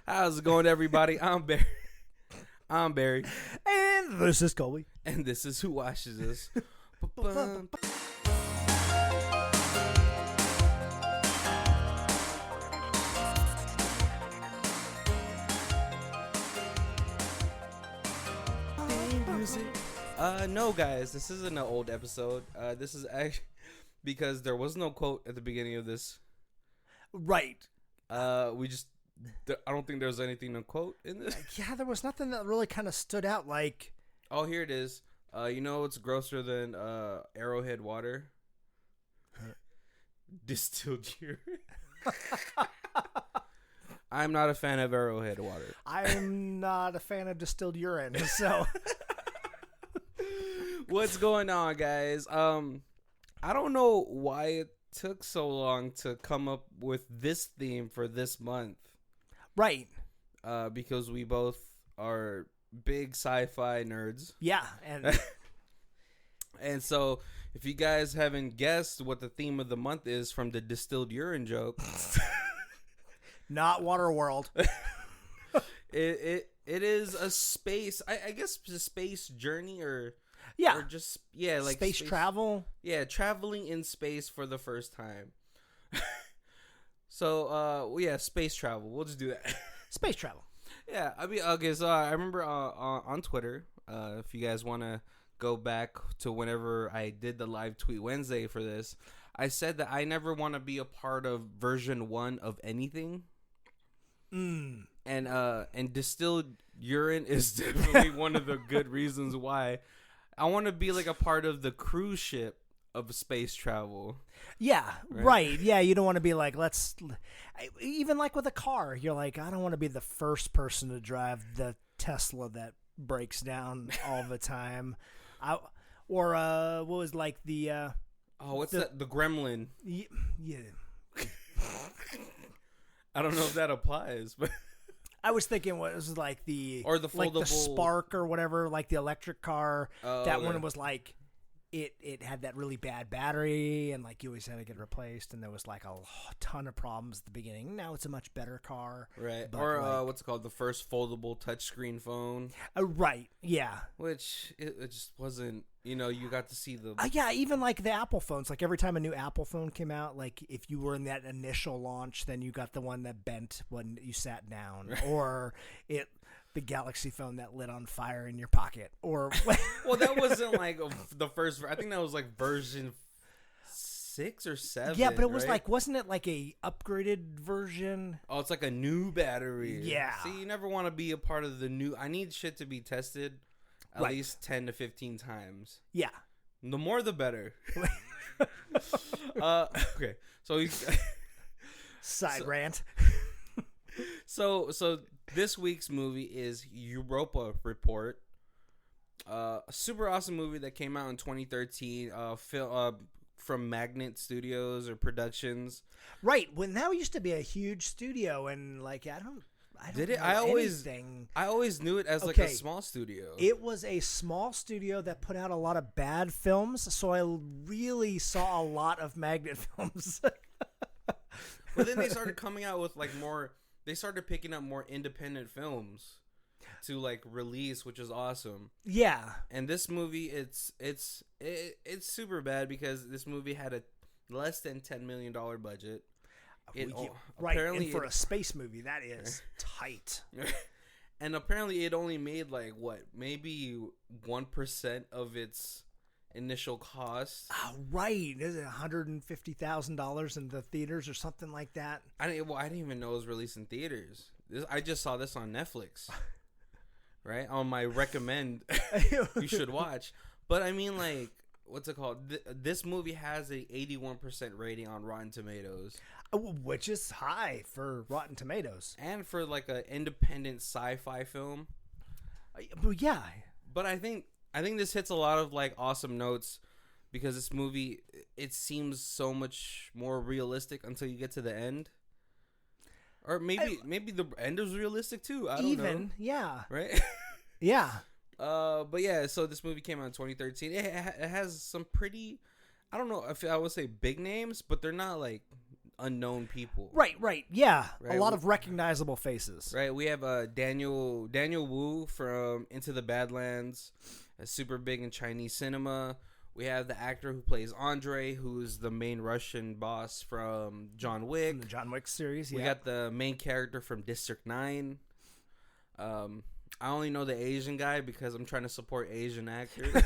How's it going, everybody? I'm Barry. And this is Colby. And this is Who Watches Us. No, guys, this isn't an old episode. This is actually because there was no quote at the beginning of this. Right. I don't think there was anything to quote in this. Yeah, there was nothing that really kind of stood out. Like, oh, here it is. You know what's grosser than Arrowhead water? Distilled urine. I'm not a fan of Arrowhead water. I'm not a fan of distilled urine, so. What's going on, guys? I don't know why it took so long to come up with this theme for this month. Right. Because we both are big sci-fi nerds. Yeah, and and so if you guys haven't guessed what the theme of the month is from the distilled urine joke, not Waterworld. it is a space. I guess a space journey or just like space travel. Yeah, traveling in space for the first time. So space travel. We'll just do that. Space travel. Yeah, I mean, okay. So I remember on Twitter, if you guys want to go back to whenever I did the live tweet Wednesday for this, I said that I never want to be a part of version 1 of anything. And distilled urine is definitely one of the good reasons why. I want to be like a part of the cruise ship of space travel. Yeah, right. Yeah, you don't want to be like, even like with a car, you're like, I don't want to be the first person to drive the Tesla that breaks down all the time. What was like the... the Gremlin? Yeah. I don't know if that applies, but... I was thinking what was like the foldable, like the Spark or whatever, like the electric car. That one was like it had that really bad battery, and like you always had to get replaced, and there was like a ton of problems at the beginning. Now it's a much better car, right? Or what's it called, the first foldable touchscreen phone, right? Yeah, which it just wasn't. You know, you got to see the even like the Apple phones. Like every time a new Apple phone came out, like if you were in that initial launch, then you got the one that bent when you sat down, or the Galaxy phone that lit on fire in your pocket, or well, that wasn't like the first. I think that was like version 6 or 7. Yeah, but it was like, wasn't it like a upgraded version? Oh, it's like a new battery. Yeah. See, you never want to be a part of the new. I need shit to be tested at least 10 to 15 times. Yeah. The more, the better. Okay. So rant. So this week's movie is Europa Report. A super awesome movie that came out in 2013. From Magnet Studios or Productions. Right. When that used to be a huge studio, and like I don't did it? I always knew it as like a small studio. It was a small studio that put out a lot of bad films, so I really saw a lot of Magnet films. But then they started coming out with like more. They started picking up more independent films to like release, which is awesome. Yeah. And this movie, it's super bad because this movie had a less than $10 million budget. Right, and for a space movie, that is tight. And apparently it only made like maybe 1% of its initial cost. Right. Is it $150,000 in the theaters or something like that? I didn't even know it was released in theaters. I just saw this on Netflix. Right? On my recommend you should watch. But I mean, like, what's it called? This movie has a 81% rating on Rotten Tomatoes. Which is high for Rotten Tomatoes. And for like an independent sci-fi film. Yeah. But I think this hits a lot of like awesome notes because this movie, it seems so much more realistic until you get to the end. Or maybe the end is realistic too. I don't know. Yeah. Right? Yeah. But yeah, so this movie came out in 2013. It has some pretty, I don't know if I would say big names, but they're not like unknown people. Right. Yeah, Right? a lot of recognizable faces. Right. We have Daniel Wu from Into the Badlands, super big in Chinese cinema. We have the actor who plays Andre, who's the main Russian boss from John Wick. From the John Wick series, yeah. We got the main character from District 9. I only know the Asian guy because I'm trying to support Asian actors.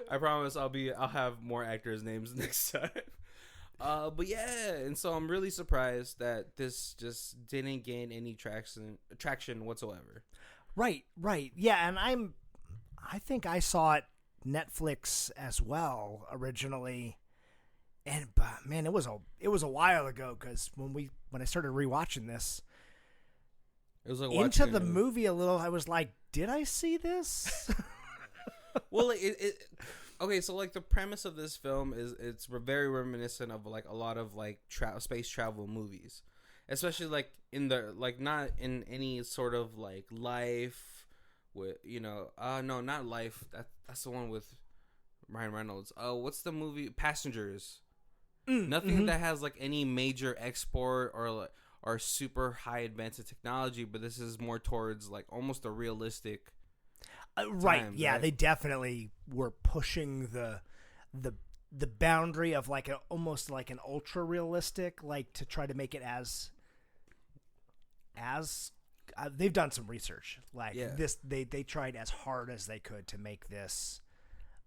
I promise I'll have more actors' names next time. But yeah, and so I'm really surprised that this just didn't gain any traction whatsoever. Right. Yeah, and I think I saw it Netflix as well originally, and man, it was a while ago because when I started rewatching this, it was like into the movie a little. I was like, did I see this? Well, okay, so like the premise of this film is it's very reminiscent of like a lot of like space travel movies, especially like in the like not in any sort of like life. With no, not Life. That's the one with Ryan Reynolds. What's the movie? Passengers. Nothing that has like any major export or super high advanced technology, but this is more towards like almost a realistic. Right. Yeah, they definitely were pushing the boundary of like almost like an ultra realistic, like to try to make it as they've done some research. Like this, they tried as hard as they could to make this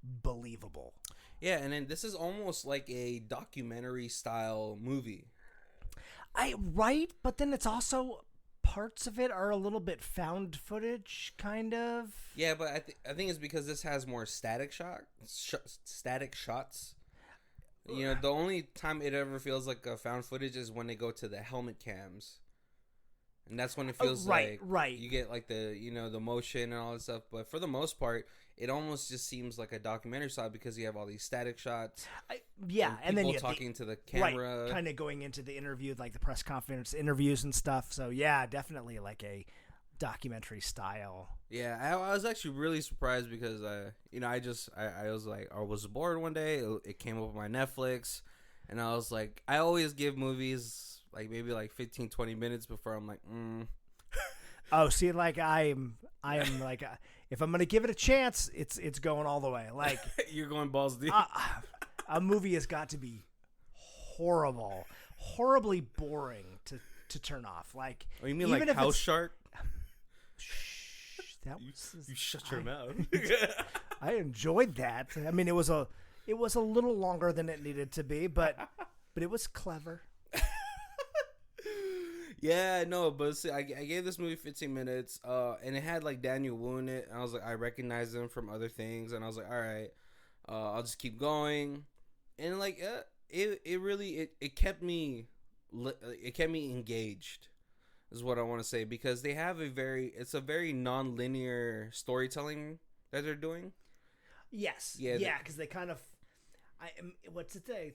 believable. Yeah, and then this is almost like a documentary style movie. Right, but then it's also parts of it are a little bit found footage, kind of. Yeah, but I think it's because this has more static shots. The only time it ever feels like a found footage is when they go to the helmet cams. And that's when it feels right. You get like the the motion and all that stuff. But for the most part, it almost just seems like a documentary style because you have all these static shots. And then you talking to the camera, right, kind of going into the interview, like the press conference interviews and stuff. So yeah, definitely like a documentary style. Yeah, I was actually really surprised because I was like, I was bored one day. It came up on my Netflix, and I was like, I always give movies like maybe like 15-20 minutes before I'm like, Oh, see, like I am like, if I'm gonna give it a chance, it's going all the way. Like you're going balls deep. A movie has got to be horribly boring to turn off. Like, oh, you mean like House Shark? That was you shut your mouth. I enjoyed that. I mean, it was a little longer than it needed to be, but it was clever. Yeah, no, but see, I gave this movie 15 minutes, and it had like Daniel Wu in it, and I was like, I recognized him from other things, and I was like, all right, I'll just keep going, and like, it really kept me engaged, is what I want to say, because they have it's a very non-linear storytelling that they're doing. Yes, because they kind of, what's it say?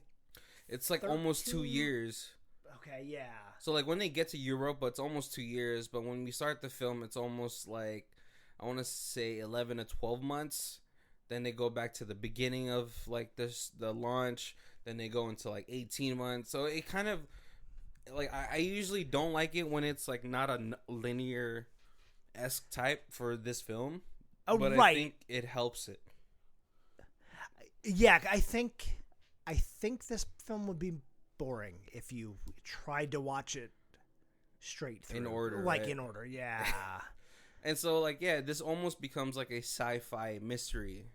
It's like 13? Almost 2 years. Okay, yeah. So, like, when they get to Europa, it's almost 2 years. But when we start the film, it's almost like, I want to say 11 to 12 months. Then they go back to the beginning of, like, the launch. Then they go into, like, 18 months. So, it kind of, like, I usually don't like it when it's, like, not a linear-esque type for this film. Oh, but right. I think it helps it. Yeah, I think this film would be boring if you tried to watch it straight through. In order, like, right? In order, yeah. And so, like, yeah, this almost becomes like a sci-fi mystery.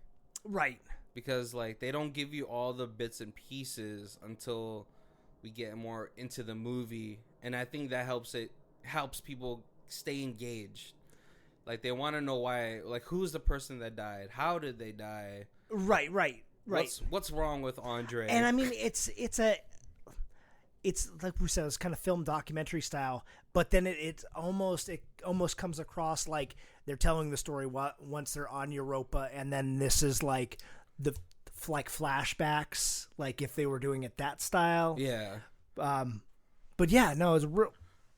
Right. Because, like, they don't give you all the bits and pieces until we get more into the movie. And I think that helps people stay engaged. Like, they want to know why, like, who's the person that died? How did they die? Right. What's wrong with Andre? And I mean, it's like we said, it's kind of film documentary style, but then it almost comes across like they're telling the story once they're on Europa, and then this is like like flashbacks, like if they were doing it that style. Yeah. But yeah, no, it's real.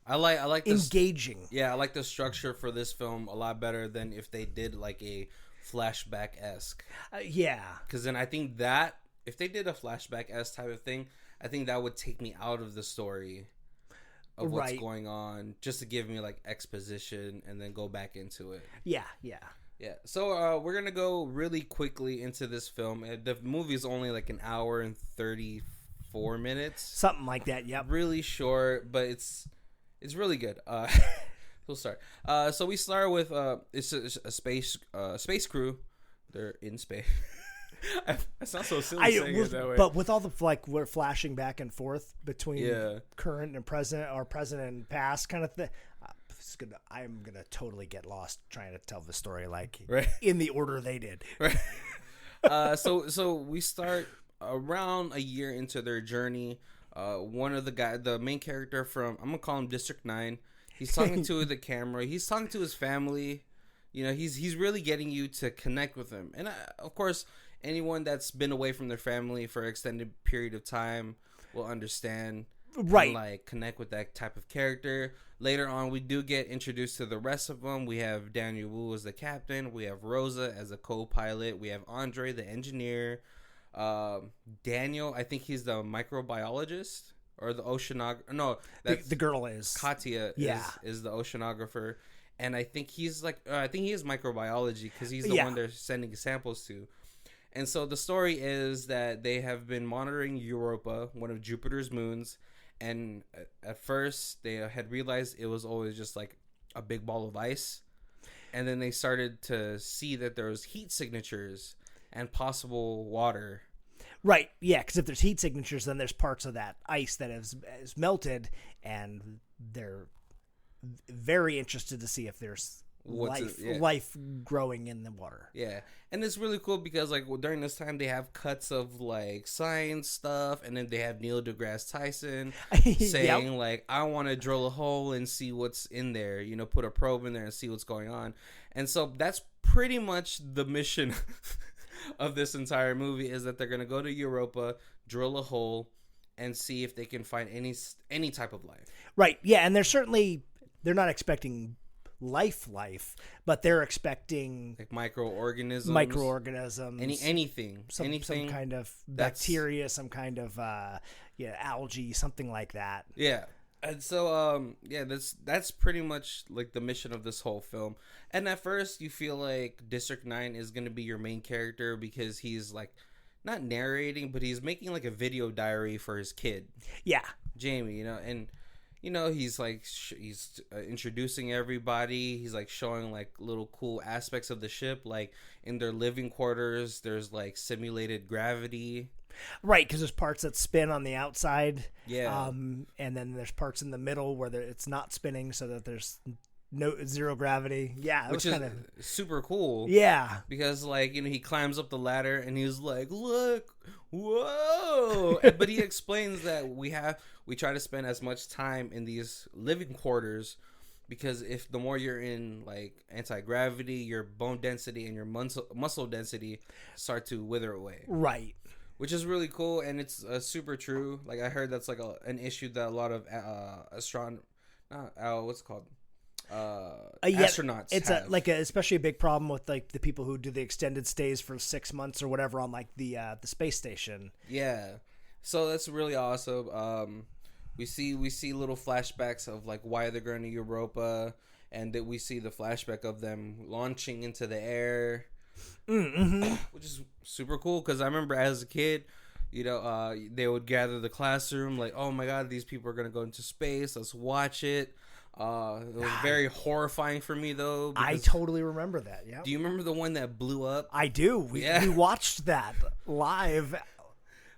I like engaging. Yeah, I like the structure for this film a lot better than if they did like a flashback-esque. Yeah. Because then I think that if they did a flashback as type of thing, I think that would take me out of the story of what's going on, just to give me like exposition and then go back into it. Yeah. So we're gonna go really quickly into this film. The movie is only like an hour and 34 minutes, something like that. Yep, really short, but it's really good. We'll start. So we start with it's a space crew. They're in space. I sound so silly saying it that way. But with all the we're flashing back and forth between current and present, or present and past kind of thing. I'm gonna totally get lost trying to tell the story in the order they did. Right. So we start around a year into their journey. One of the main character from, I'm gonna call him District 9. He's talking to the camera. He's talking to his family. He's really getting you to connect with him. And of course, anyone that's been away from their family for an extended period of time will understand, right? And, connect with that type of character. Later on, we do get introduced to the rest of them. We have Daniel Wu as the captain. We have Rosa as a co-pilot. We have Andre, the engineer. Daniel, I think he's the microbiologist. Or the oceanographer. No, the girl is. Katia is the oceanographer. And I think he's I think he is microbiology, because he's the one they're sending samples to. And so the story is that they have been monitoring Europa, one of Jupiter's moons. And at first, they had realized it was always just like a big ball of ice. And then they started to see that there was heat signatures and possible water. Right, yeah, because if there's heat signatures, then there's parts of that ice that is melted, and they're very interested to see if there's life growing in the water. Yeah, and it's really cool because during this time they have cuts of science stuff, and then they have Neil deGrasse Tyson saying I want to drill a hole and see what's in there. Put a probe in there and see what's going on. And so that's pretty much the mission of this entire movie, is that they're going to go to Europa, drill a hole, and see if they can find any type of life. Right. Yeah, and they're not expecting life, but they're expecting microorganisms, anything, some kind of bacteria, some kind of algae, something like that. Yeah. And so, that's pretty much the mission of this whole film. And at first, you feel like District 9 is going to be your main character, because he's not narrating, but he's making a video diary for his kid. Yeah, Jamie. And he's he's introducing everybody. He's showing little cool aspects of the ship, in their living quarters. There's simulated gravity. Right, because there's parts that spin on the outside. Yeah. And then there's parts in the middle where it's not spinning, so that there's zero gravity. Yeah, which is super cool. Yeah. Because he climbs up the ladder and he's like, "Look, whoa!" But he explains that we try to spend as much time in these living quarters, because if the more you're in anti-gravity, your bone density and your muscle density start to wither away. Right. Which is really cool, and it's super true. I heard that's an issue that a lot of astronauts it's have. Especially a big problem with the people who do the extended stays for 6 months or whatever on the space station. Yeah, so that's really awesome. We see little flashbacks of why they're going to Europa, and that we see the flashback of them launching into the air. Mm-hmm. Which is super cool, because I remember as a kid, they would gather the classroom oh my god, these people are gonna go into space, let's watch it. It was very horrifying for me though. I totally remember that. Yeah. Do you remember the one that blew up? I do. We watched that live.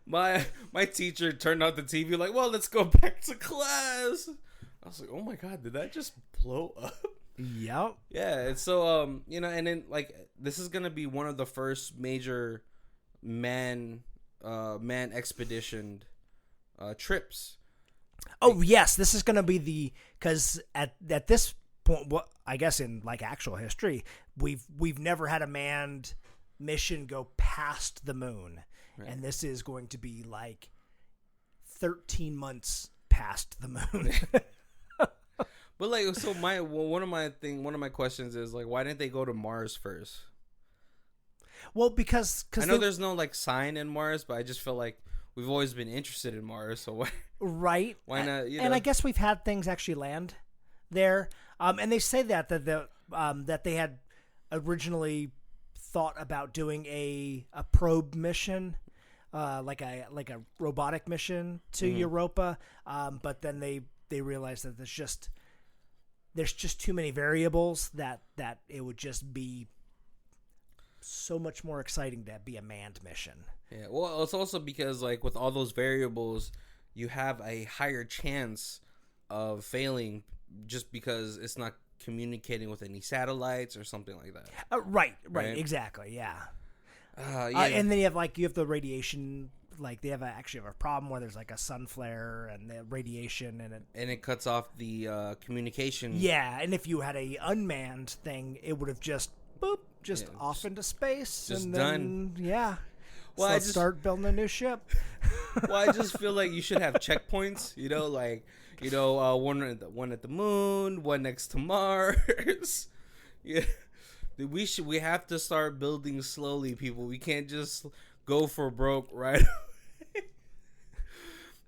My teacher turned out the TV well, let's go back to class. I was like, oh my god, did that just blow up? Yep. Yeah, and so and then this is gonna be one of the first major man expedition trips. Oh yes, this is gonna be because at this point, I guess in actual history, we've never had a manned mission go past the moon, right. And this is going to be 13 months past the moon. But so one of my questions is why didn't they go to Mars first? Well, because I know there's no like sign in Mars, but I just feel like we've always been interested in Mars, so why? Right. Why not? And I guess we've had things actually land there, and they say that they had originally thought about doing a probe mission, like a robotic mission to Europa, but then they realized that there's just too many variables that it would just be so much more exciting to be a manned mission. Yeah, well, it's also because like with all those variables, you have a higher chance of failing just because it's not communicating with any satellites or something like that. Right, exactly, yeah. Yeah. And then you have the radiation. Like they actually have a problem where there's like a sun flare and the radiation and it cuts off the communication. Yeah, and if you had a unmanned thing, it would have just off into space. Just and done. Then, yeah. Well, so let's start building a new ship. Well, I just feel like you should have checkpoints. One at the moon, one next to Mars. Yeah, we have to start building slowly, people. We can't just go for broke right away.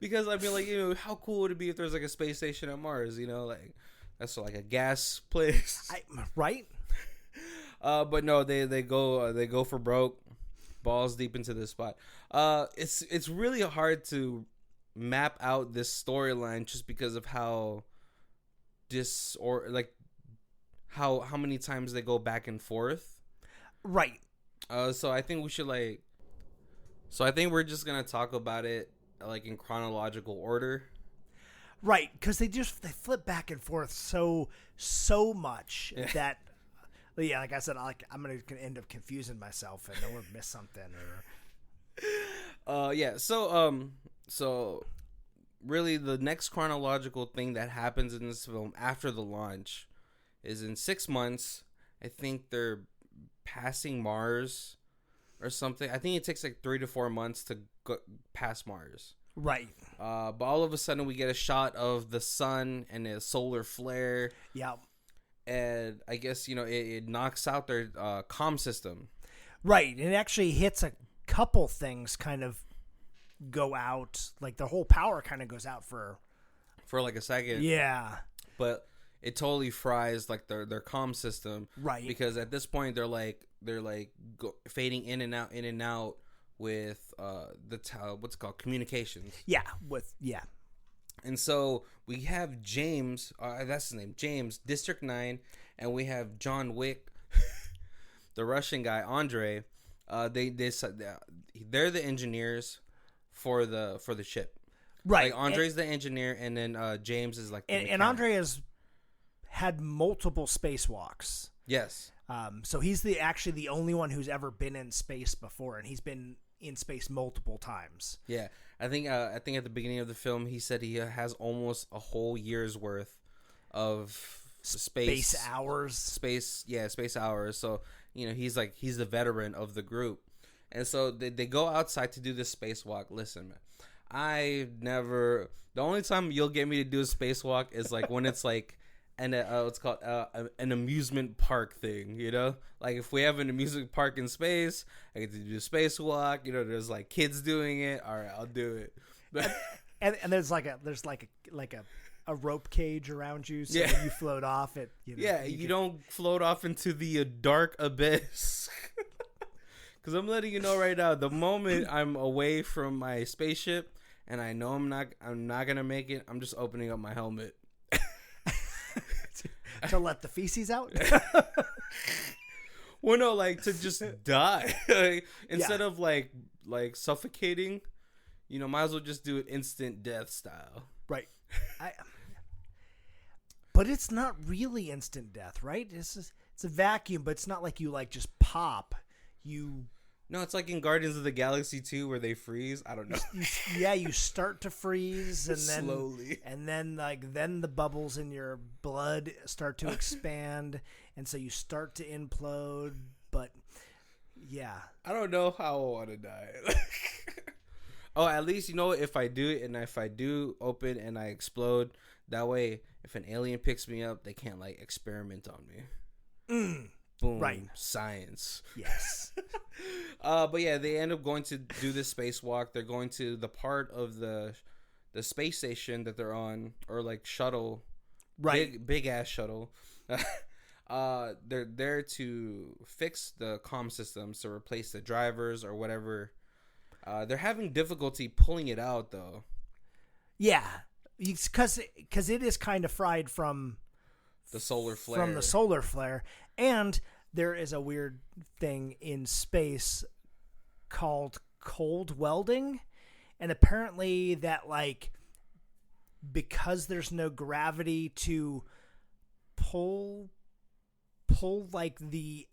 Because I mean, like, how cool would it be if there's like a space station at Mars? Like that's like a gas place, right? But no, they go for broke, balls deep into this spot. It's really hard to map out this storyline just because of how how many times they go back and forth. Right. So I think we should I think we're just gonna talk about it like in chronological order. Right, because they flip back and forth so much that. Yeah, like I said, I'm gonna end up confusing myself and then we'll miss something. Yeah. So really, the next chronological thing that happens in this film after the launch is in 6 months. I think they're passing Mars or something. I think it takes like 3 to 4 months to go past Mars. Right. But all of a sudden, we get a shot of the sun and a solar flare. Yeah. And I guess, it knocks out their comm system. Right. It actually hits a couple things kind of go out. Like the whole power kind of goes out for like a second. Yeah. But it totally fries like their comm system. Right. Because at this point, they're fading in and out with what's it called? Communications. Yeah. And so we have James, that's his name, James, District 9, and we have John Wick, the Russian guy, Andre. They're the engineers for the ship. Right. Like Andre's the engineer, and then James is like the mechanic. And Andre has had multiple spacewalks. Yes. So he's actually the only one who's ever been in space before, and he's been in space multiple times. Yeah. I think at the beginning of the film, he said he has almost a whole year's worth of space hours. Space hours. So, he's the veteran of the group. And so they go outside to do this spacewalk. Listen, man, the only time you'll get me to do a spacewalk is like when it's like what's called an amusement park thing, like if we have an amusement park in space, I get to do a spacewalk. There's like kids doing it. All right, I'll do it. and there's like a rope cage around you, so when you float off it. You don't float off into the dark abyss. Because I'm letting you know right now, the moment I'm away from my spaceship and I know I'm not gonna make it, I'm just opening up my helmet. To let the feces out? Well, no, like to just die. Instead of like suffocating, might as well just do it instant death style. Right. But it's not really instant death, right? It's a vacuum, but it's not like you like just pop. No, it's like in Guardians of the Galaxy 2 where they freeze. I don't know. You start to freeze and then slowly, and then then the bubbles in your blood start to expand, and so you start to implode. But yeah, I don't know how I want to die. Oh, at least if I do it and if I do open and I explode, that way if an alien picks me up, they can't like experiment on me. Boom. Right. Science. Yes. But yeah, they end up going to do this spacewalk. They're going to the part of the space station that they're on, or like shuttle. Right. Big ass shuttle. They're there to fix the comm systems, to replace the drivers or whatever. They're having difficulty pulling it out though. Yeah, because it is kind of fried from the solar flare. And there is a weird thing in space called cold welding, and apparently that, like, because there's no gravity to pull like the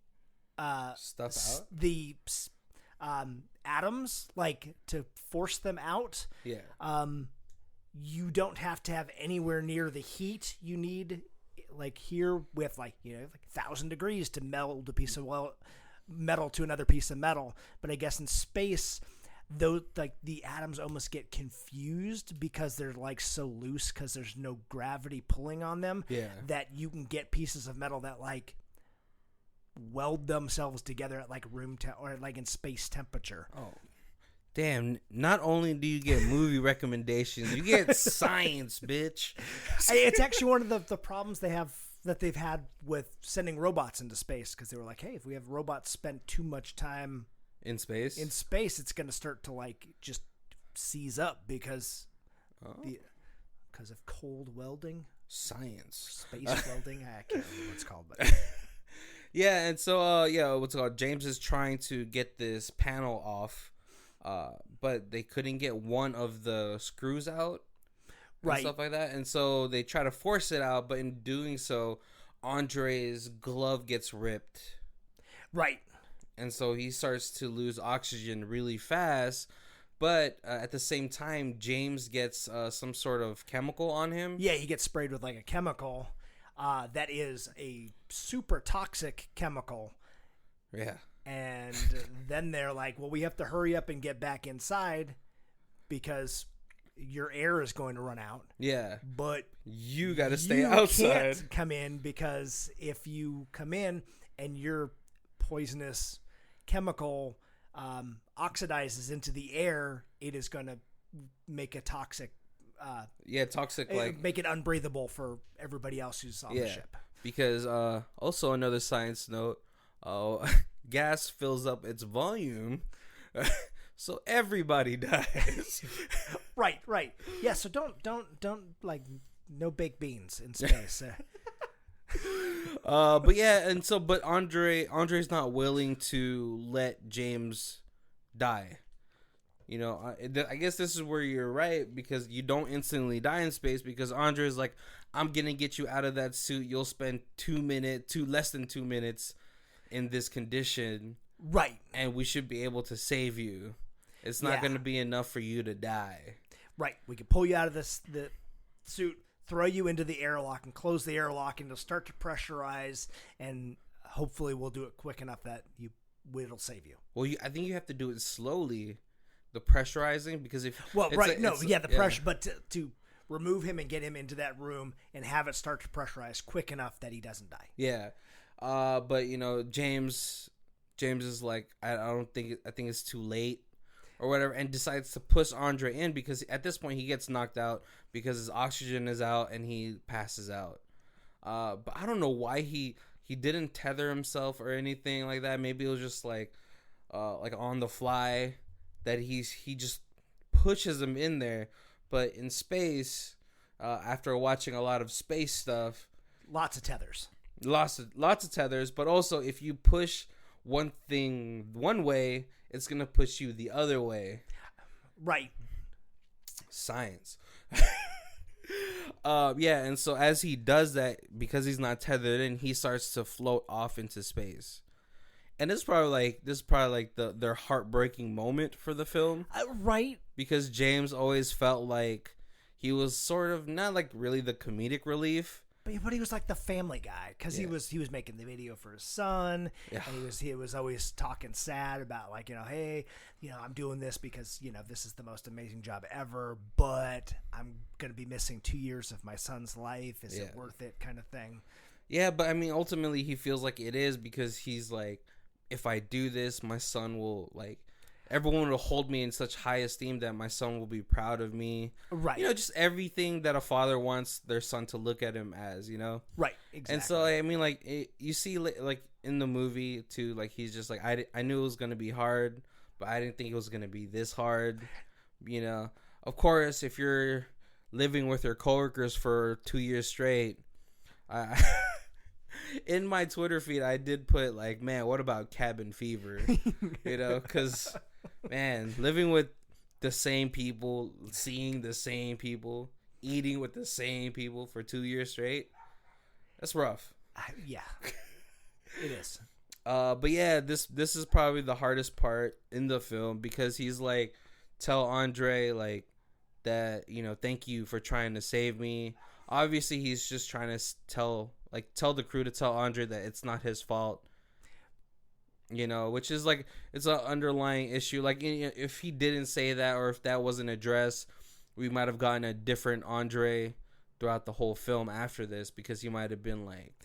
stuff out, the atoms, like, to force them out. Yeah. You don't have to have anywhere near the heat you need, like here with, like, you know, like 1,000 degrees to meld a piece of metal to another piece of metal. But I guess in space, those, like, the atoms almost get confused because they're, like, so loose because there's no gravity pulling on them. Yeah. That you can get pieces of metal that, like, weld themselves together at, like, or like in space temperature. Oh. Damn, not only do you get movie recommendations, you get science, bitch. It's actually one of the problems they've had with sending robots into space, because they were like, hey, if we have robots spend too much time in space, it's going to start to, like, just seize up because of cold welding. Science. Space welding. I can't remember what it's called, but yeah, and so what's it called? James is trying to get this panel off. But they couldn't get one of the screws out, right? Stuff like that, and so they try to force it out. But in doing so, Andre's glove gets ripped, right? And so he starts to lose oxygen really fast. But at the same time, James gets some sort of chemical on him. Yeah, he gets sprayed with, like, a chemical that is a super toxic chemical. Yeah. And then they're like, well, we have to hurry up and get back inside because your air is going to run out. Yeah. But you got to stay outside. You can't come in, because if you come in and your poisonous chemical oxidizes into the air, it is going to make a toxic... make it unbreathable for everybody else who's on the ship. Because also another science note... gas fills up its volume, so everybody dies. Right. Yeah, so don't like, no baked beans in space. But yeah, and so, but Andre's not willing to let James die. You know, I guess this is where you're right, because you don't instantly die in space, because Andre's like, I'm gonna get you out of that suit. You'll spend less than 2 minutes in this condition, right? And we should be able to save you. It's not going to be enough for you to die, right? We can pull you out of the suit, throw you into the airlock, and close the airlock, and it'll start to pressurize, and hopefully we'll do it quick enough that it'll save you. Well, I think you have to do it slowly, the pressurizing, because if the pressure, but to remove him and get him into that room and have it start to pressurize quick enough that he doesn't die. Yeah. But you know, James is like, I think it's too late or whatever, and decides to push Andre in, because at this point he gets knocked out because his oxygen is out and he passes out. But I don't know why he didn't tether himself or anything like that. Maybe it was just like on the fly that he just pushes him in there. But in space, after watching a lot of space stuff, lots of tethers. Lots of tethers, but also if you push one thing one way, it's gonna push you the other way. Right. Science. Yeah, and so as he does that, because he's not tethered in, he starts to float off into space. And this is probably like their heartbreaking moment for the film. Right. Because James always felt like he was sort of not like really the comedic relief. But he was like the family guy, because he was making the video for his son, and he was always talking sad about, like, you know, hey, you know, I'm doing this because, you know, this is the most amazing job ever, but I'm gonna be missing 2 years of my son's life. Is it worth it? Kind of thing. Yeah, but I mean, ultimately, he feels like it is because he's like, if I do this, my son will like. Everyone will hold me in such high esteem that my son will be proud of me. Right. You know, just everything that a father wants their son to look at him as, you know? Right, exactly. And so, I mean, like, you see, like, in the movie, too, like, he's just like, I knew it was going to be hard, but I didn't think it was going to be this hard, you know? Of course, if you're living with your coworkers for 2 years straight, in my Twitter feed, I did put, like, man, what about cabin fever? You know, because... Man, living with the same people, seeing the same people, eating with the same people for 2 years straight, that's rough. Yeah, it is. But yeah, this is probably the hardest part in the film because he's like, tell Andre like that, you know, thank you for trying to save me. Obviously, he's just trying to tell the crew to tell Andre that it's not his fault. You know, which is like, it's an underlying issue. Like, if he didn't say that or if that wasn't addressed, we might have gotten a different Andre throughout the whole film after this because he might have been like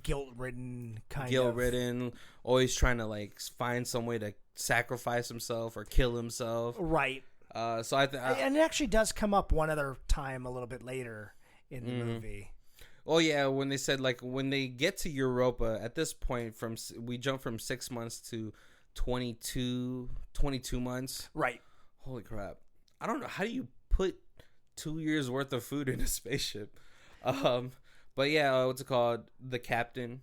guilt-ridden kind of. Always trying to like find some way to sacrifice himself or kill himself. Right. So and it actually does come up one other time a little bit later in the movie. Oh yeah, when they said like when they get to Europa at this point, we jump from 6 months to 22 months. Right. Holy crap! I don't know, how do you put 2 years worth of food in a spaceship? But yeah, what's it called? The captain,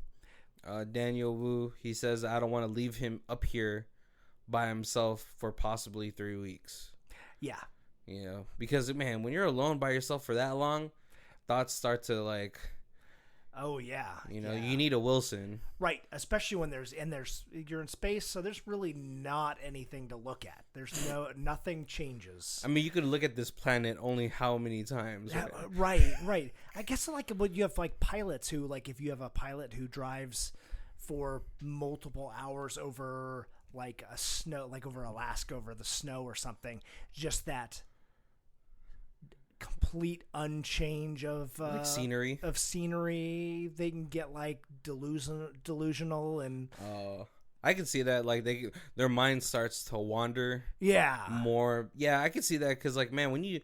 Daniel Wu. He says I don't want to leave him up here by himself for possibly 3 weeks. Yeah. You know, because man, when you're alone by yourself for that long, thoughts start to like, oh yeah, you know, you need a Wilson, right? Especially when you're in space, so there's really not anything to look at. There's nothing changes. I mean, you could look at this planet only how many times? Right. I guess like when you have like pilots who like if you have a pilot who drives for multiple hours over like a snow, like over Alaska, over the snow or something, just that complete unchange of like scenery. They can get like delusional and I can see that like their mind starts to wander. Yeah. More. Yeah, I can see that because like man, when you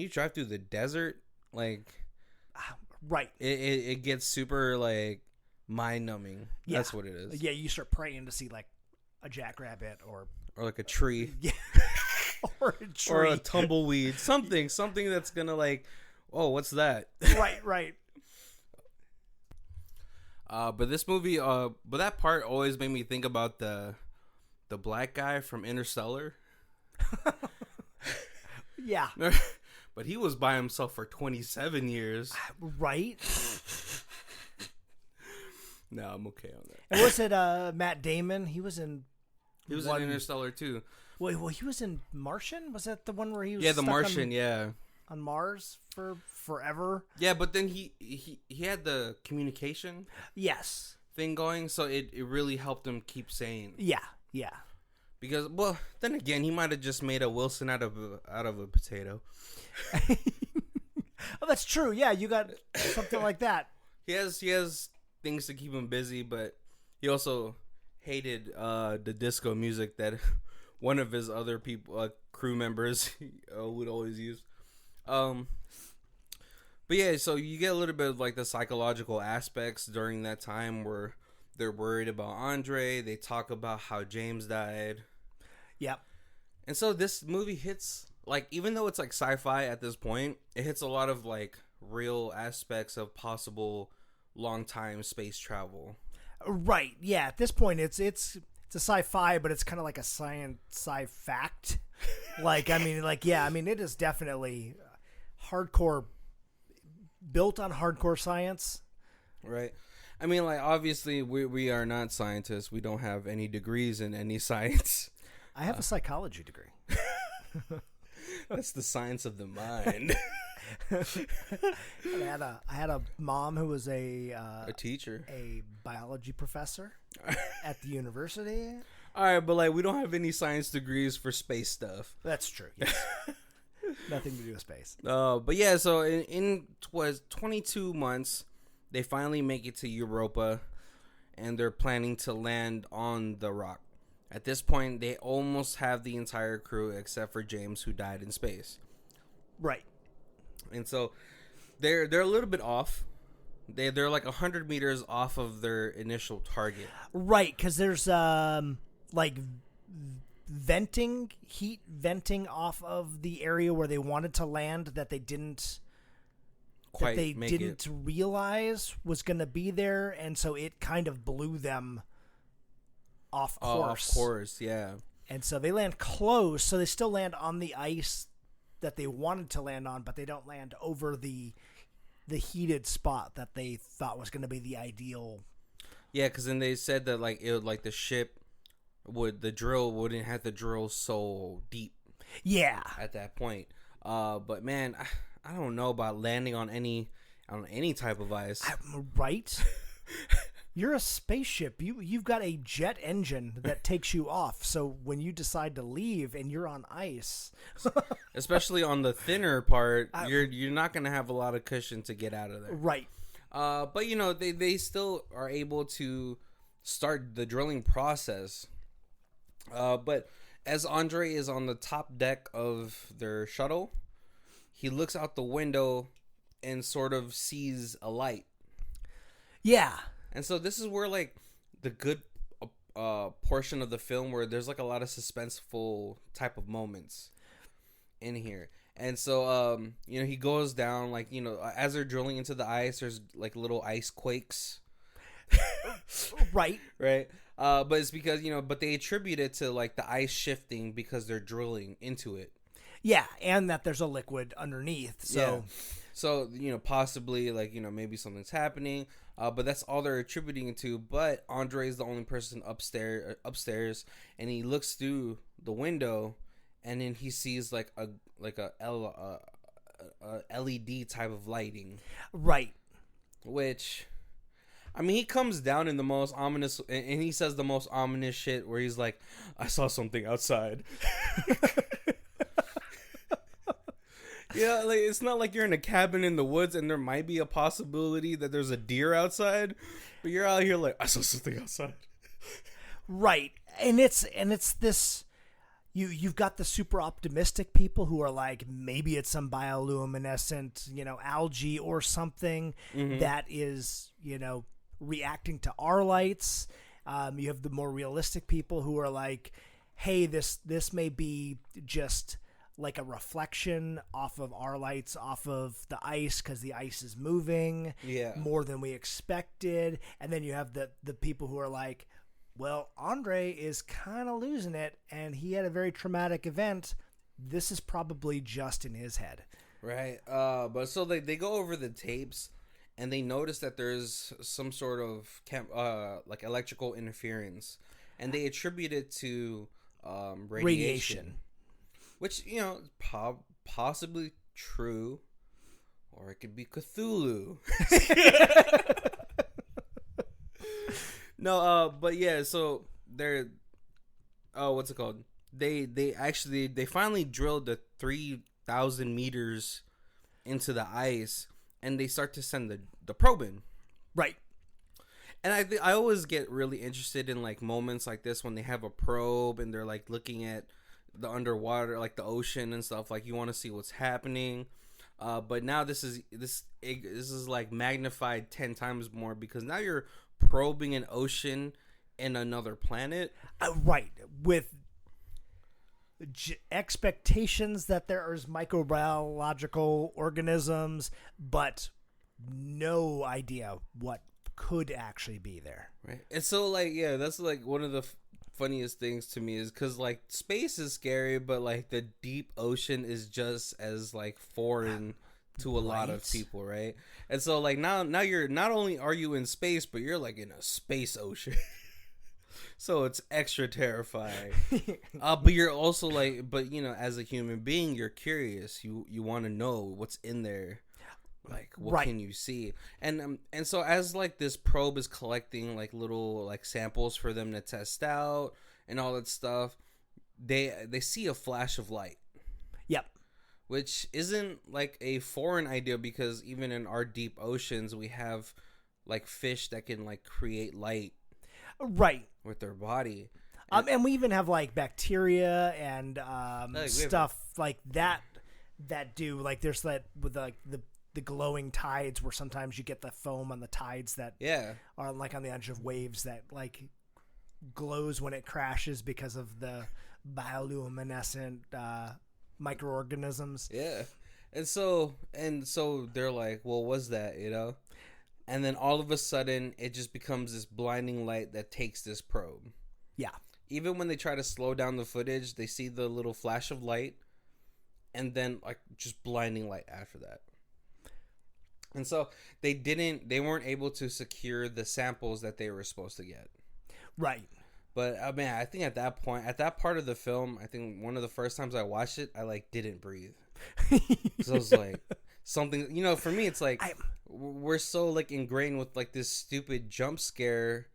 drive through the desert, like right, it gets super like mind numbing. Yeah. That's what it is. Yeah, you start praying to see like a jackrabbit or like a tree. Yeah. Or a tree. Or a tumbleweed. Something that's gonna like, oh, what's that? Right. But this movie, but that part always made me think about the black guy from Interstellar. Yeah. But he was by himself for 27 years. Right. No, I'm okay on that. And was it Matt Damon? He was in Interstellar too. Well, he was in Martian? Was that the one where he was the Martian, on Mars for forever? Yeah, but then he had the communication thing going, so it really helped him keep sane. Yeah. Because, well, then again, he might have just made a Wilson out of a potato. Oh, that's true. Yeah, you got something like that. He has things to keep him busy, but he also hated the disco music that one of his other crew members would always use. But yeah, so you get a little bit of like the psychological aspects during that time where they're worried about Andre. They talk about how James died. Yep. And so this movie hits, like, even though it's like sci-fi at this point, it hits a lot of like real aspects of possible long time space travel. Right. Yeah. At this point, it's a sci-fi, but it's kind of like a sci-fact. Like, I mean, it is definitely hardcore, built on hardcore science. Right. I mean, like, obviously, we are not scientists. We don't have any degrees in any science. I have a psychology degree. That's the science of the mind. I had a mom who was a teacher, a biology professor at the university. All right, but like we don't have any science degrees for space stuff. That's true. Yes. Nothing to do with space. But yeah, so in 22 months, they finally make it to Europa, and they're planning to land on the rock. At this point, they almost have the entire crew except for James, who died in space. Right. And so they're a little bit off. They're like 100 meters off of their initial target. Right, because there's like heat venting off of the area where they wanted to land that they didn't realize was going to be there, and so it kind of blew them off course. Off course, yeah. And so they land close, so they still land on the ice that they wanted to land on, but they don't land over the heated spot that they thought was going to be the ideal. Yeah, because then they said that like it would, like the ship the drill wouldn't have to drill so deep. Yeah. At that point, but man, I don't know about landing on any type of ice. Right. You're a spaceship. You've got a jet engine that takes you off. So when you decide to leave and you're on ice, especially on the thinner part, you're not gonna have a lot of cushion to get out of there. Right. But you know they still are able to start the drilling process. But as Andre is on the top deck of their shuttle, he looks out the window and sort of sees a light. Yeah. And so this is where like the good portion of the film where there's like a lot of suspenseful type of moments in here. And so you know, he goes down, like, you know, as they're drilling into the ice, there's like little ice quakes. Right. Right. But it's because, you know, but they attribute it to like the ice shifting because they're drilling into it. Yeah, and that there's a liquid underneath. So yeah. So, you know, possibly like, you know, maybe something's happening. But that's all they're attributing it to. But Andre is the only person upstairs, and he looks through the window, and then he sees like a LED type of lighting. Right. Which, I mean, he comes down in the most ominous, and he says the most ominous shit where he's like, "I saw something outside." Yeah, like it's not like you're in a cabin in the woods and there might be a possibility that there's a deer outside, but you're out here like, I saw something outside. Right. And it's this, you've got the super optimistic people who are like, maybe it's some bioluminescent, you know, algae or something that is, you know, reacting to our lights. You have the more realistic people who are like, hey, this may be just like a reflection off of our lights, off of the ice, because the ice is moving more than we expected. And then you have the people who are like, well, Andre is kind of losing it, and he had a very traumatic event. This is probably just in his head. Right. But so they go over the tapes, and they notice that there's some sort of like electrical interference, and they attribute it to radiation. Which, you know, possibly true, or it could be Cthulhu. No, but yeah, so they're, what's it called? They finally drilled the 3,000 meters into the ice, and they start to send the probe in. Right. And I always get really interested in like moments like this when they have a probe and they're like looking at the underwater, like the ocean and stuff. Like, you want to see what's happening, but now this is like magnified 10 times more, because now you're probing an ocean in another planet, right, with expectations that there is microbiological organisms, but no idea what could actually be there. Right. And so like, yeah, that's like one of the funniest things to me, is because like space is scary, but like the deep ocean is just as like foreign to a lot of people, right? And so like now you're not only are you in space, but you're like in a space ocean. So it's extra terrifying. But you're also like, but you know, as a human being, you're curious. You want to know what's in there. Like, what can you see? And so as like this probe is collecting like little like samples for them to test out and all that stuff, they see a flash of light. Yep. Which isn't like a foreign idea, because even in our deep oceans we have like fish that can like create light right with their body. And we even have like bacteria and stuff like that do like there's that with like the glowing tides where sometimes you get the foam on the tides that are like on the edge of waves that like glows when it crashes because of the bioluminescent microorganisms. Yeah. And so they're like, well, what's that, you know? And then all of a sudden it just becomes this blinding light that takes this probe. Yeah. Even when they try to slow down the footage, they see the little flash of light and then like just blinding light after that. And so they weren't able to secure the samples that they were supposed to get. Right. But man, I think at that point, at that part of the film, I think one of the first times I watched it, I like didn't breathe. So I was like, something, you know, for me, it's like we're so like ingrained with like this stupid jump scare,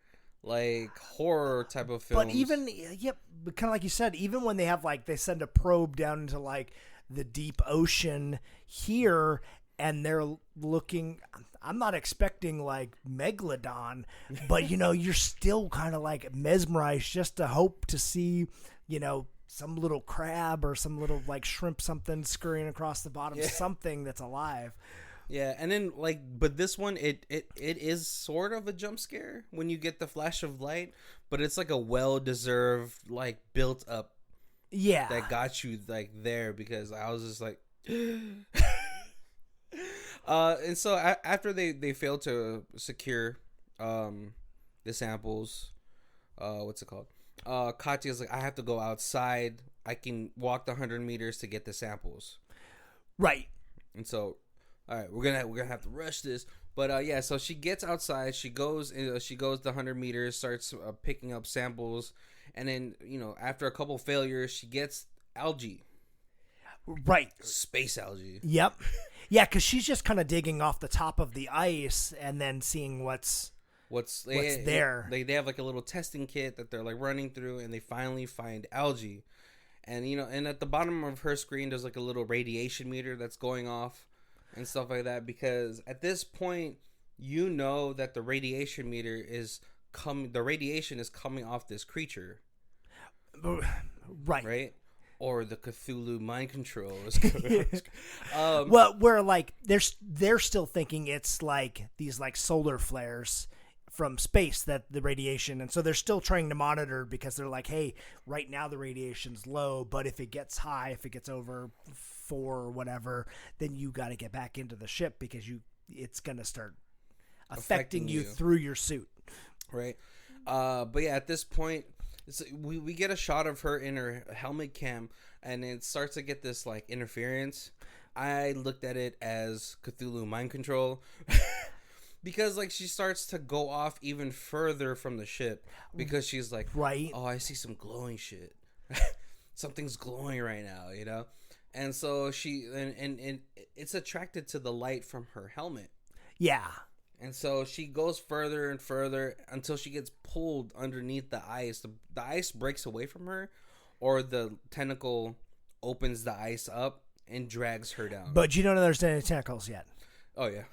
like horror type of film. But even, kind of like you said, even when they have like, they send a probe down into like the deep ocean here and they're looking, I'm not expecting like Megalodon, but you know, you're still kind of like mesmerized just to hope to see, you know, some little crab or some little like shrimp, something scurrying across the bottom, something that's alive. Yeah, and then like, but this one, it is sort of a jump scare when you get the flash of light, but it's like a well-deserved, like built up. Yeah, that got you like there because I was just like, and so after they failed to secure, the samples, what's it called? Katya's like, I have to go outside. I can walk the 100 meters to get the samples. Right. And so, all right, we're gonna have to rush this. But yeah, so she gets outside. She goes the 100 meters, starts picking up samples, and then you know after a couple failures, she gets algae. Right. Space algae. Yep. Yeah, because she's just kind of digging off the top of the ice and then seeing what's there. They have like a little testing kit that they're like running through, and they finally find algae. And you know, and at the bottom of her screen, there's like a little radiation meter that's going off and stuff like that. Because at this point, you know that the radiation meter is the radiation is coming off this creature, right? Or the Cthulhu mind control is well, we're like they're still thinking it's like these like solar flares from space, that the radiation, and so they're still trying to monitor because they're like, hey, right now the radiation's low, but if it gets high, if it gets over 4 or whatever, then you got to get back into the ship because it's gonna start affecting you through your suit, right? But yeah, at this point, we get a shot of her in her helmet cam, and it starts to get this like interference. I looked at it as Cthulhu mind control. Because like she starts to go off even further from the ship because she's like, right, oh, I see some glowing shit. Something's glowing right now, you know? And so she and it's attracted to the light from her helmet. Yeah. And so she goes further and further until she gets pulled underneath the ice. The ice breaks away from her, or the tentacle opens the ice up and drags her down. But you don't know there's any tentacles yet. Oh, yeah.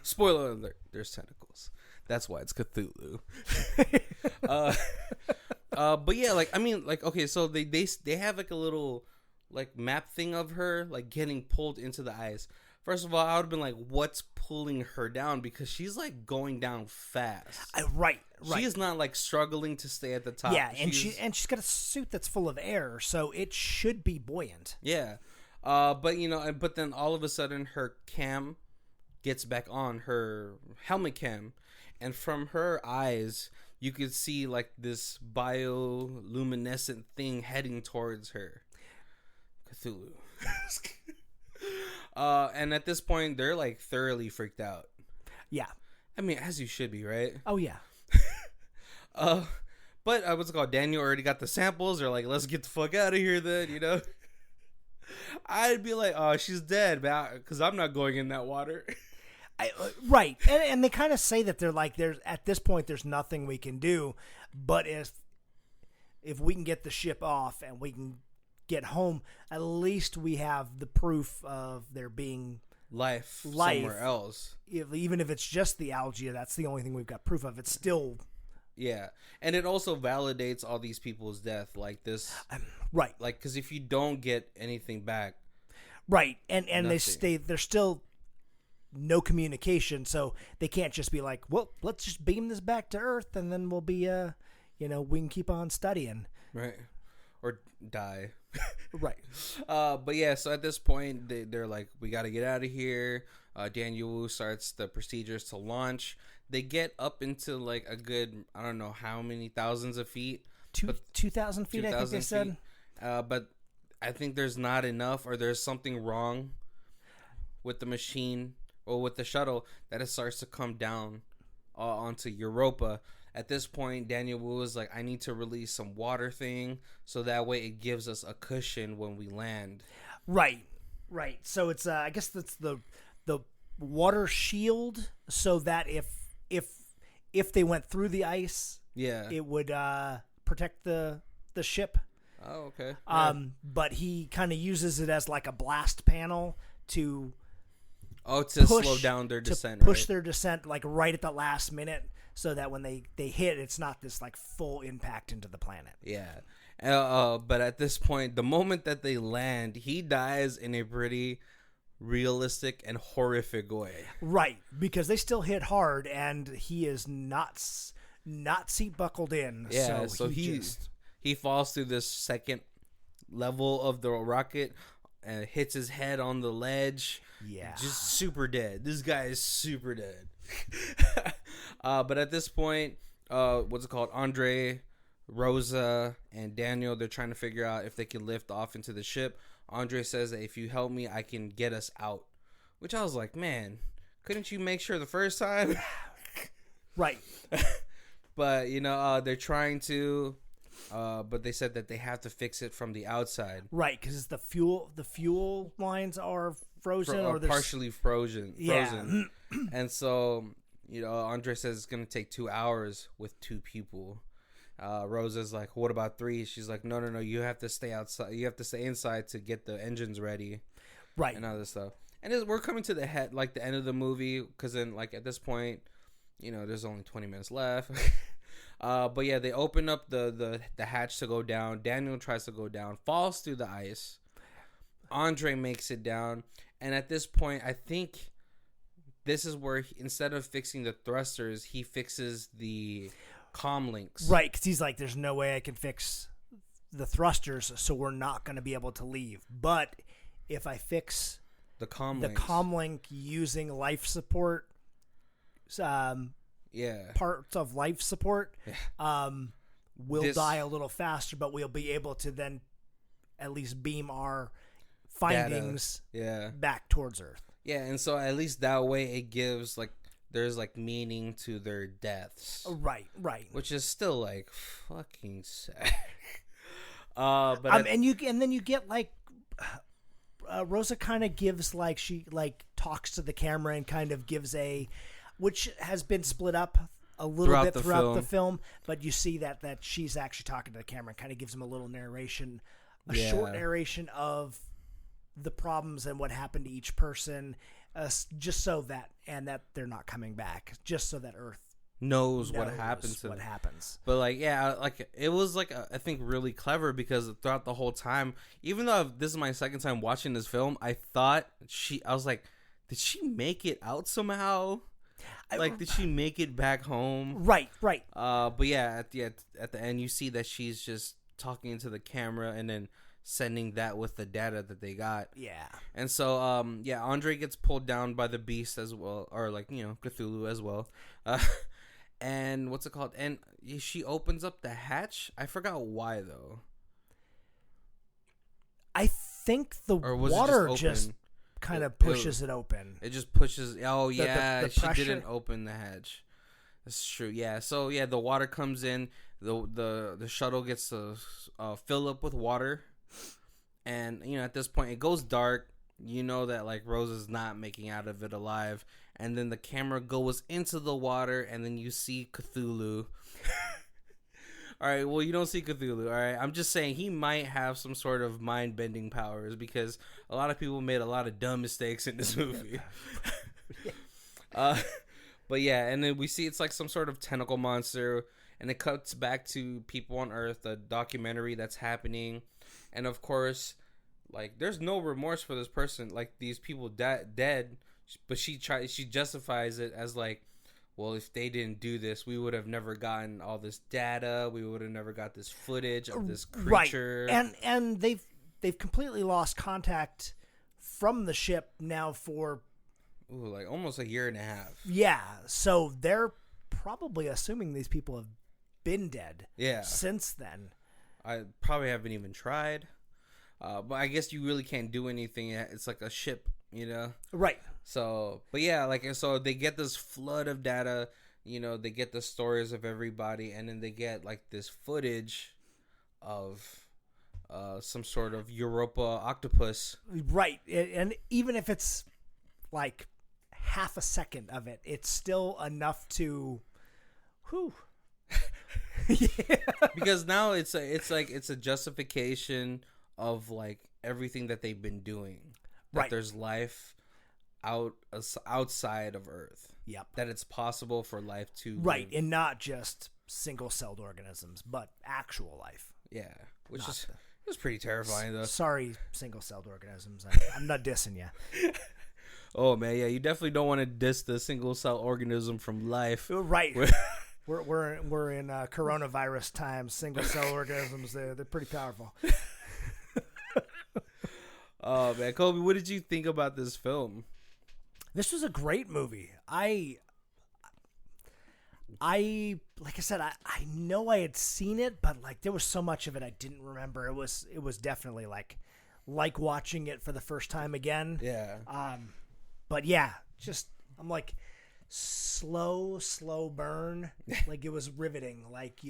Spoiler alert, there's tentacles. That's why it's Cthulhu. But yeah, like, I mean, like, okay, so they have like a little like map thing of her like getting pulled into the ice. First of all, I would have been like, what's pulling her down? Because she's like going down fast. Right. She is not like struggling to stay at the top. Yeah, she's got a suit that's full of air, so it should be buoyant. Yeah. But you know, but then all of a sudden her cam gets back on, her helmet cam, and from her eyes you could see like this bioluminescent thing heading towards her. Cthulhu. And at this point they're like thoroughly freaked out. Yeah. I mean, as you should be, right? Oh yeah. But what's it called? Daniel already got the samples. They're like, let's get the fuck out of here then, you know? I'd be like, oh, she's dead, man, because I'm not going in that water. Right. And they kind of say that they're like, at this point, there's nothing we can do. But if we can get the ship off and we can get home, at least we have the proof of there being life somewhere else. Even if it's just the algae, that's the only thing we've got proof of. It's still... Yeah, and it also validates all these people's death, like this, right? Like, because if you don't get anything back, right, and there's still no communication, so they can't just be like, well, let's just beam this back to Earth, and then we'll be, we can keep on studying, right, or die, right. But yeah, so at this point, they're like, we got to get out of here. Daniel Wu starts the procedures to launch. They get up into like a good, I don't know how many thousands of feet. 2,000 feet, 2, I think they said. But I think there's not enough, or there's something wrong with the machine or with the shuttle that it starts to come down onto Europa. At this point, Daniel Wu is like, I need to release some water thing so that way it gives us a cushion when we land. Right. So it's, I guess that's the water shield, so that if they went through the ice, it would protect the ship. Oh, okay. But he kind of uses it as like a blast panel to slow down their descent, push their descent like right at the last minute, so that when they hit, it's not this like full impact into the planet. Yeah. But at this point, the moment that they land, he dies in a pretty realistic and horrific way. Right, because they still hit hard, and he is not seat buckled in. Yeah, so he falls through this second level of the rocket and hits his head on the ledge. Yeah, just super dead. This guy is super dead. But at this point, what's it called? Andre, Rosa, and Daniel, they're trying to figure out if they can lift off into the ship. Andre says that if you help me, I can get us out. Which I was like, man, couldn't you make sure the first time? Right. But, they're trying to, but they said that they have to fix it from the outside. Right, because the fuel lines are frozen. Or partially frozen. Yeah. And so, Andre says it's going to take 2 hours with 2 people. Rosa's like, what about 3? She's like, no, you have to stay outside. You have to stay inside to get the engines ready, right, and all this stuff. And we're coming to the end of the movie, because then like at this point, there's only 20 minutes left. But yeah, they open up the hatch to go down. Daniel tries to go down, falls through the ice. Andre makes it down, and at this point, I think this is where instead of fixing the thrusters, he fixes the comm links. Right, because he's like, there's no way I can fix the thrusters, so we're not going to be able to leave. But if I fix the comm link using life support, parts of life support, we'll die a little faster, but we'll be able to then at least beam our findings back towards Earth. Yeah, and so at least that way it gives like, there's like meaning to their deaths. Right. Which is still like fucking sad. And then you get like Rosa kind of gives like, she like talks to the camera and kind of gives which has been split up a little bit throughout the film, but you see that she's actually talking to the camera and kind of gives him a little narration, short narration of the problems and what happened to each person. Just so that they're not coming back, just so that Earth knows what happens. But like, it was like I think really clever, because throughout the whole time, even though this is my second time watching this film, I thought I was like, did she make it out somehow? Like, did she make it back home? Right. But yeah, at the end, you see that she's just talking into the camera and then sending that with the data that they got. Yeah. And so, Andre gets pulled down by the beast as well, or like, Cthulhu as well. And what's it called? And she opens up the hatch. I forgot why, though. I think the water just kind of pushes it open. It just pushes. Oh, yeah. The she didn't open the hatch. That's true. Yeah. So, yeah, the water comes in. The shuttle gets to fill up with water. And, at this point, it goes dark. That, like, Rose is not making out of it alive. And then the camera goes into the water, and then you see Cthulhu. All right, well, you don't see Cthulhu, all right? I'm just saying he might have some sort of mind-bending powers because a lot of people made a lot of dumb mistakes in this movie. But yeah, and then we see it's like some sort of tentacle monster, and it cuts back to people on Earth, the documentary that's happening. And of course, like, there's no remorse for this person. Like, these people dead, but she justifies it as like, well, if they didn't do this, we would have never gotten all this data. We would have never got this footage of this creature. Right. And they've completely lost contact from the ship now for like almost a year and a half. Yeah. So they're probably assuming these people have been dead. Yeah. Since then. I probably haven't even tried. But I guess you really can't do anything. It's like a ship, you know? Right. So, but yeah, like, so they get this flood of data, you know, they get the stories of everybody, and then they get, like, this footage of some sort of Europa octopus. Right. And even if it's, like, half a second of it, it's still enough to, whew. Yeah. Because now it's a justification of, like, everything that they've been doing. That right. There's life outside of Earth. Yep. That it's possible for life to right, and not just single-celled organisms, but actual life. Yeah, which it was pretty terrifying though. Sorry, single-celled organisms. I'm not dissing you. Oh man, yeah, you definitely don't want to diss the single-cell organism from life. Right. We're in coronavirus times. Single-cell organisms, they're pretty powerful. Oh man, Kobe, what did you think about this film? This was a great movie. I like I said, I know I had seen it, but like there was so much of it I didn't remember. It was definitely like watching it for the first time again. Yeah. But yeah, just I'm like slow burn. Like it was riveting. Like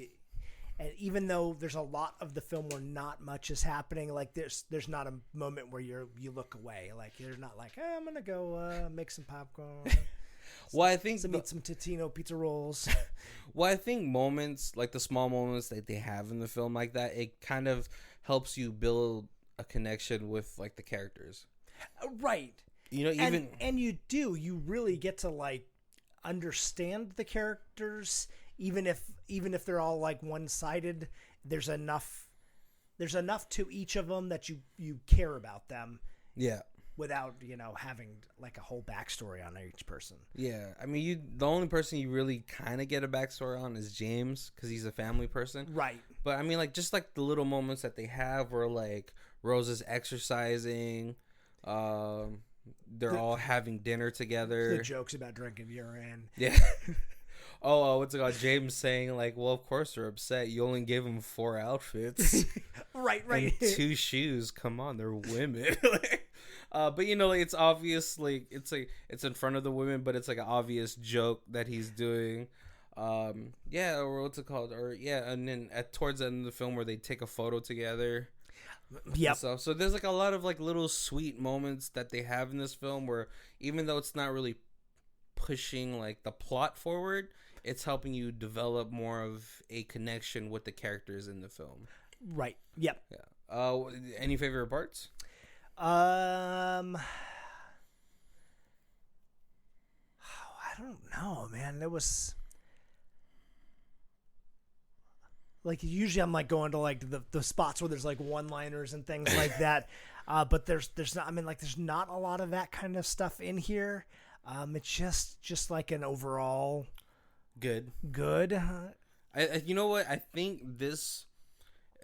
and even though there's a lot of the film where not much is happening, like there's not a moment where you look away. Like you're not like, I'm gonna go make some popcorn. Well, I think eat some Totino pizza rolls. Well, I think moments like the small moments that they have in the film like that, it kind of helps you build a connection with like the characters. Right. You know, and you really get to like understand the characters. Even if they're all like one-sided, there's enough to each of them that you care about them. Yeah. Without, having like a whole backstory on each person. Yeah. I mean, the only person you really kind of get a backstory on is James because he's a family person. Right. But I mean, like just like the little moments that they have where like Rose is exercising, they're all having dinner together. The jokes about drinking urine. Yeah. What's it called? James saying like, well, of course they're upset. You only gave them 4 outfits. Right. And 2 shoes. Come on, they're women. But like, it's obviously it's in front of the women, but it's like an obvious joke that he's doing. Or what's it called? And then towards the end of the film where they take a photo together. Yep. So there's like a lot of like little sweet moments that they have in this film where even though it's not really pushing like the plot forward, it's helping you develop more of a connection with the characters in the film. Right. Yep. Yeah. Any favorite parts? I don't know, man. There was like usually I'm like going to like the spots where there's like one-liners and things like that. But there's not. I mean, like there's not a lot of that kind of stuff in here. It's just like an overall good. You know what? I think this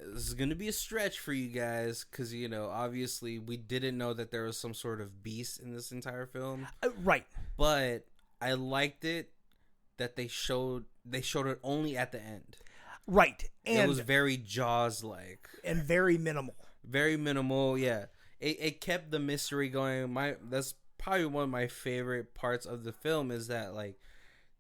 is going to be a stretch for you guys because obviously we didn't know that there was some sort of beast in this entire film. Right. But I liked it that they showed it only at the end. Right. And it was very Jaws like and very minimal. Very minimal. Yeah. It kept the mystery going. That's probably one of my favorite parts of the film is that like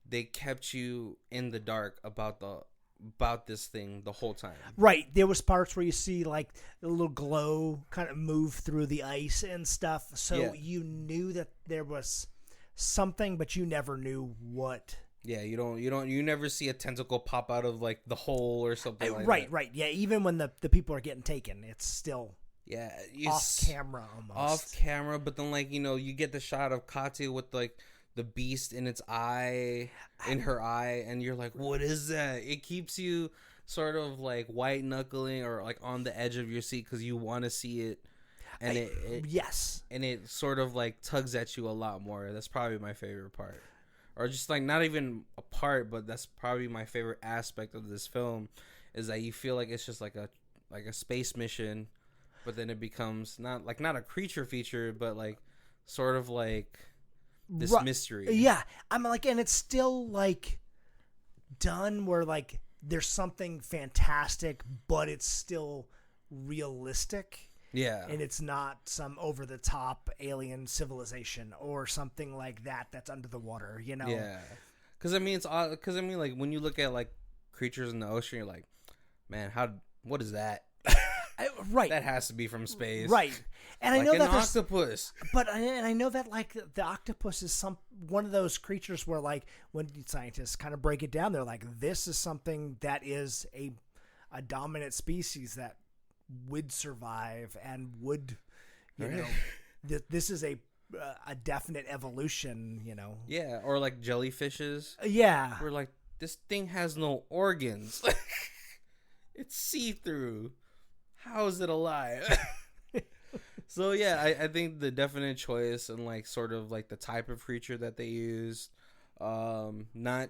they kept you in the dark about this thing the whole time. Right. There was parts where you see like a little glow kind of move through the ice and stuff. So you knew that there was something, but you never knew what Yeah, you never see a tentacle pop out of like the hole or something like right, that. right. Yeah, even when the people are getting taken, it's still off camera almost. Off camera, but then like, you get the shot of Katya with like the beast in its eye, in her eye, and you're like, what is that? It keeps you sort of like white knuckling or like on the edge of your seat because you want to see it. And it sort of like tugs at you a lot more. That's probably my favorite part. Or just like not even a part, but that's probably my favorite aspect of this film is that you feel like it's just like a space mission, but then it becomes not a creature feature, but like sort of like this mystery. Yeah, I'm like, and it's still like done where like there's something fantastic, but it's still realistic. Yeah. And it's not some over-the-top alien civilization or something like that that's under the water, Yeah. Because, I mean, it's odd. Because, I mean, like, when you look at, like, creatures in the ocean, you're like, man, what is that? Right. That has to be from space. Right. And like I know that an octopus. But I know that, like, the octopus is one of those creatures where, like, when scientists kind of break it down, they're like, this is something that is a dominant species that would survive and would, this is a definite evolution, Yeah, or like jellyfishes. Yeah. We're like, this thing has no organs. It's see-through. How is it alive? So yeah, I think the definite choice and like sort of like the type of creature that they used, not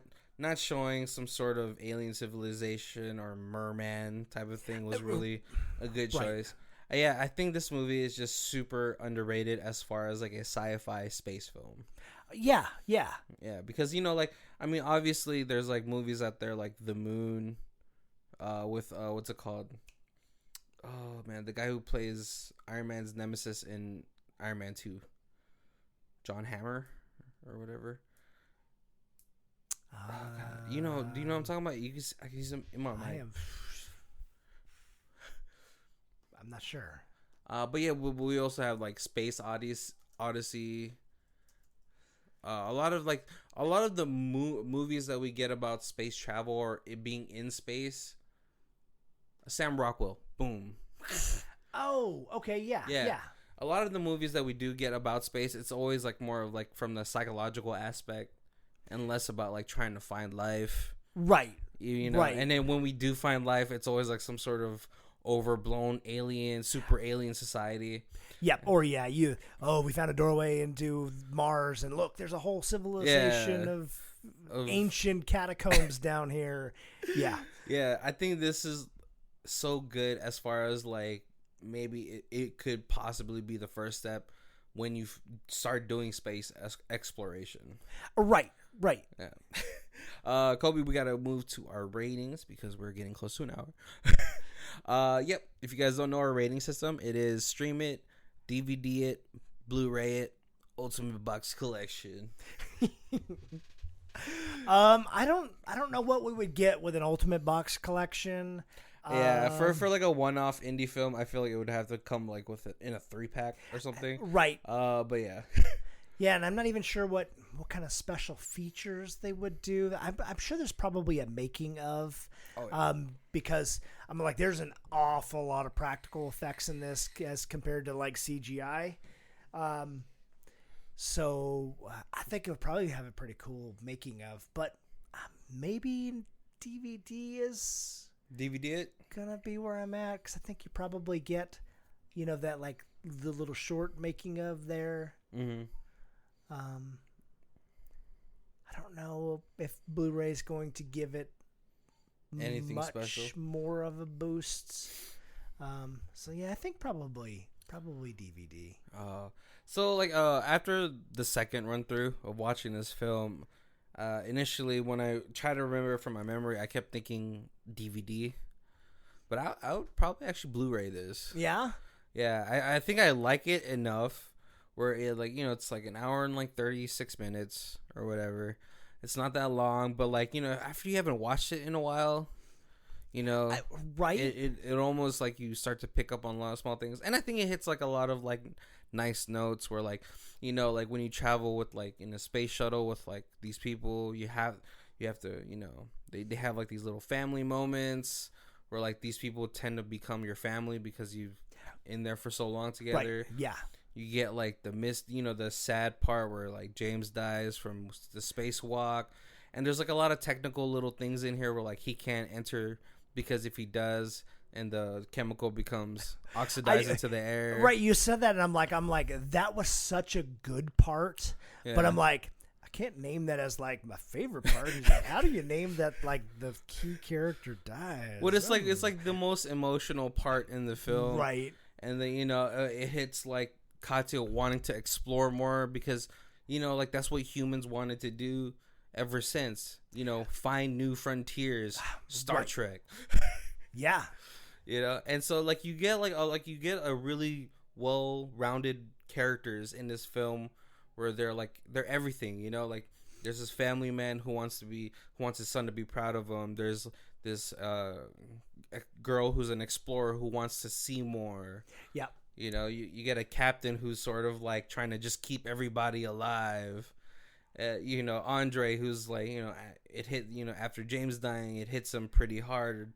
showing some sort of alien civilization or merman type of thing was really a good choice. Right. Yeah, I think this movie is just super underrated as far as like a sci-fi space film. Yeah. Because like, I mean, obviously there's like movies out there like The Moon, with what's it called? Oh man, the guy who plays Iron Man's nemesis in Iron Man 2, John Hammer or whatever. Do you know what I'm talking about? He's in my mind. I'm not sure. But yeah, we also have like Space Odyssey. A lot of the movies that we get about space travel or it being in space. Sam Rockwell, boom. Oh, okay, yeah. A lot of the movies that we do get about space, it's always like more of like from the psychological aspect. And less about like trying to find life, right? Right. And then when we do find life, it's always like some sort of overblown super alien society. Yep. Or we found a doorway into Mars, and look, there's a whole civilization of ancient catacombs down here. Yeah. Yeah, I think this is so good as far as like maybe it could possibly be the first step when you start doing space exploration. Right. Yeah. Kobe, we gotta move to our ratings because we're getting close to an hour. Yep. If you guys don't know our rating system, it is stream it, DVD it, Blu-ray it, Ultimate Box Collection. I don't know what we would get with an Ultimate Box Collection. Yeah, for like a one-off indie film, I feel like it would have to come like with it in a 3-pack or something. Right. But yeah. Yeah, and I'm not even sure what kind of special features they would do. I'm sure there's probably a making of, because I'm like, there's an awful lot of practical effects in this as compared to like CGI. So I think it would probably have a pretty cool making of, but maybe DVD is it gonna be where I'm at, because I think you probably get, that like the little short making of there. Mm-hmm. I don't know if Blu-ray is going to give it anything much special, more of a boost. So yeah, I think probably DVD. So like after the second run through of watching this film, initially when I try to remember from my memory, I kept thinking DVD, but I would probably actually Blu-ray this. Yeah. I think I like it enough where it like, it's like an hour and like 36 minutes or whatever. It's not that long, but like, after you haven't watched it in a while, right? It almost like you start to pick up on a lot of small things. And I think it hits like a lot of like nice notes where like, like when you travel with like in a space shuttle with like these people, you have you have to, they have like these little family moments where like these people tend to become your family because you've in there for so long together. Right. Yeah. You get like the sad part where like James dies from the spacewalk, and there's like a lot of technical little things in here where like he can't enter because if he does, and the chemical becomes oxidized into the air. Right, you said that, and I'm like, that was such a good part, but I'm like, I can't name that as like my favorite part. He's like, how do you name that like the key character dies? Well, it's like the most emotional part in the film, right? And then it hits like Katya wanting to explore more because like that's what humans wanted to do ever since find new frontiers. Star Trek. Yeah. And so like you get a really well-rounded characters in this film where they're everything. Like there's this family man who wants his son to be proud of him. There's this girl who's an explorer who wants to see more. Yeah. You get a captain who's sort of like trying to just keep everybody alive. Andre, who's like, it hit, after James dying, it hits him pretty hard.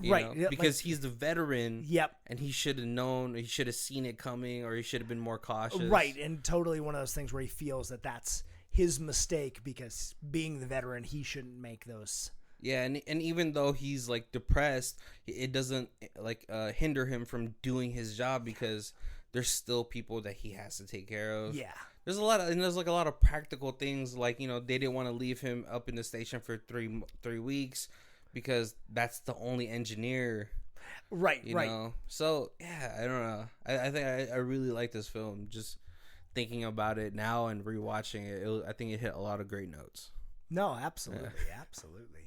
Because he's the veteran. Yep. And he should have known, he should have seen it coming, or he should have been more cautious. Right. And totally one of those things where he feels that that's his mistake because being the veteran, he shouldn't make those. Yeah, and even though he's like depressed, it doesn't like hinder him from doing his job because there's still people that he has to take care of. Yeah, there's a lot of practical things like they didn't want to leave him up in the station for three weeks because that's the only engineer. Right, right. So yeah, I don't know. I think I really like this film. Just thinking about it now and rewatching it, I think it hit a lot of great notes. No, absolutely, absolutely.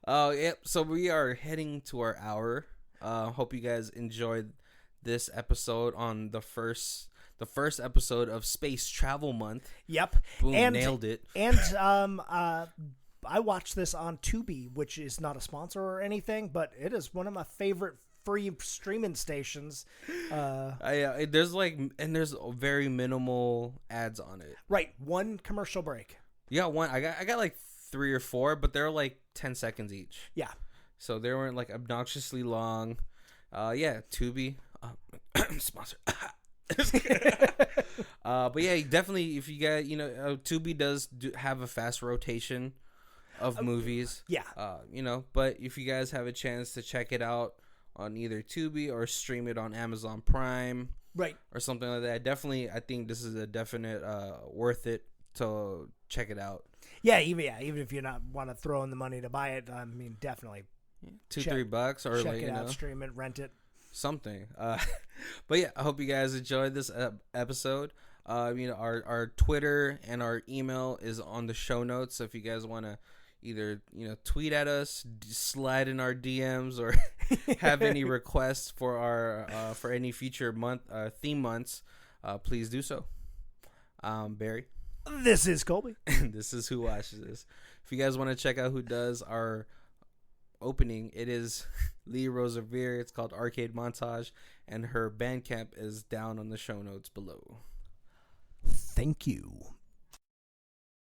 Yep. So we are heading to our hour. Hope you guys enjoyed this episode on the first episode of Space Travel Month. Yep. Boom, nailed it. And I watched this on Tubi, which is not a sponsor or anything, but it is one of my favorite free streaming stations. There's there's very minimal ads on it. Right. One commercial break. Yeah, one. I got like 3 or 4, but they're like 10 seconds each. Yeah. So they weren't like obnoxiously long. Yeah, Tubi. Sponsor. But yeah, definitely if you guys, Tubi does have a fast rotation of movies. Yeah. But if you guys have a chance to check it out on either Tubi or stream it on Amazon Prime. Right. Or something like that. Definitely, I think this is a definite worth it to check it out. Yeah, even if you not want to throw in the money to buy it, I mean, definitely $2-3 or check it out, stream it, rent it, something. But yeah, I hope you guys enjoyed this episode. Our Twitter and our email is on the show notes. So if you guys want to either tweet at us, slide in our DMs, or have any requests for our for any future theme months, please do so. Barry. This is Colby. And this is Who Watches This. If you guys want to check out who does our opening, it is Lee Rosevere. It's called Arcade Montage, and her Bandcamp is down on the show notes below. Thank you.